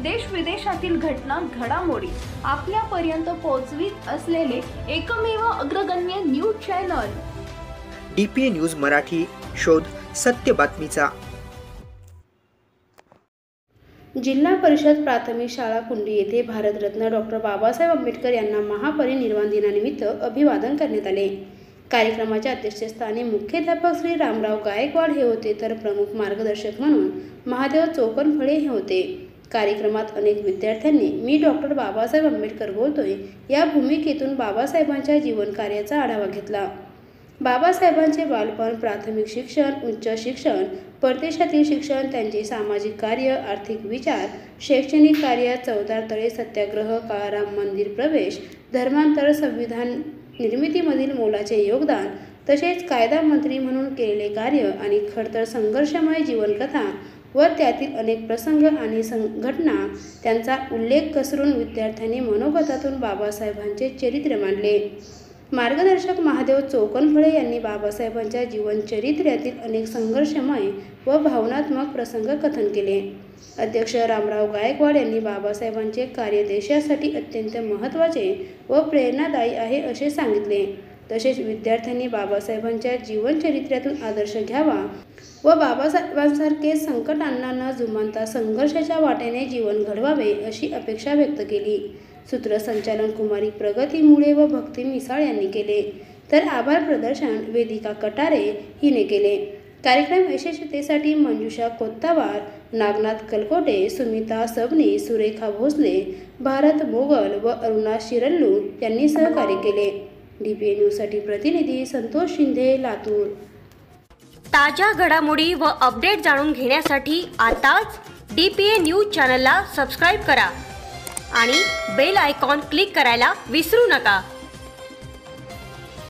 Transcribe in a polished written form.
देश विदेशातील घटना घडामोडी आपल्यापर्यंत पोहोचवित असलेले एकमेव अग्रगण्य news channel DPA news Marathi. शोध सत्य बातमीचा. जिल्हा परिषद प्राथमिक शाळा कुंडी येथे भारतरत्न डॉक्टर बाबासाहेब आंबेडकर यांना महापरिनिर्वाण दिनानिमित्त अभिवादन करण्यात आले. कार्यक्रमाच्या अध्यक्षस्थानी मुख्याध्यापक श्री रामराव गायकवाड हे होते, तर प्रमुख मार्गदर्शक म्हणून महादेव चोकनफळे हे होते. कार्यक्रमात अनेक विद्यार्थ्यांनी मी डॉक्टर बाबासाहेब आंबेडकर बोलतोय या भूमिकेतून बाबासाहेबांच्या जीवनकार्याचा आढावा घेतला. बाबासाहेबांचे बालपण, प्राथमिक शिक्षण, उच्च शिक्षण, परदेशातील शिक्षण, त्यांचे सामाजिक कार्य, आर्थिक विचार, शैक्षणिक कार्य, चौदार तळे सत्याग्रह, काळाराम मंदिर प्रवेश, धर्मांतर, संविधान निर्मितीमधील मोलाचे योगदान, तसेच कायदा मंत्री म्हणून केलेले कार्य आणि खडतर संघर्षमय जीवनकथा व त्यातील अनेक प्रसंग आणि घटना त्यांचा उल्लेख करून विद्यार्थ्यांनी मनोगतातून बाबासाहेबांचे चरित्र मांडले. मार्गदर्शक महादेव चोकनफळे यांनी बाबासाहेबांच्या जीवनचरित्र्यातील अनेक संघर्षमय व भावनात्मक प्रसंग कथन केले. अध्यक्ष रामराव गायकवाड यांनी बाबासाहेबांचे कार्य देशासाठी अत्यंत महत्त्वाचे व प्रेरणादायी आहे असे सांगितले. तसेच विद्यार्थ्यांनी बाबासाहेबांच्या जीवनचरित्र्यातून आदर्श घ्यावा व बाबासाहेबांसारखे संकटांना न जुमानता संघर्षाच्या वाटेने जीवन घडवावे अशी अपेक्षा व्यक्त केली. सूत्रसंचालन कुमारी प्रगती मुळे व भक्ती मिसाळ यांनी केले, तर आभार प्रदर्शन वेदिका कटारे हिने केले. कार्यक्रम यशस्वीतेसाठी मंजुषा कोत्तावार, नागनाथ कलकोटे, सुमिता सबनी, सुरेखा भोसले, भारत मोगल व अरुणा शिरल्लू यांनी सहकार्य केले. DPA न्यूजसाठी प्रतिनिधी संतोष शिंदे, लातूर. ताज्या घडामोडी व अपडेट जाणून घेण्यासाठी आताच DPA न्यूज चॅनलला सबस्क्राईब करा आणि बेल आयकॉन क्लिक करायला विसरू नका.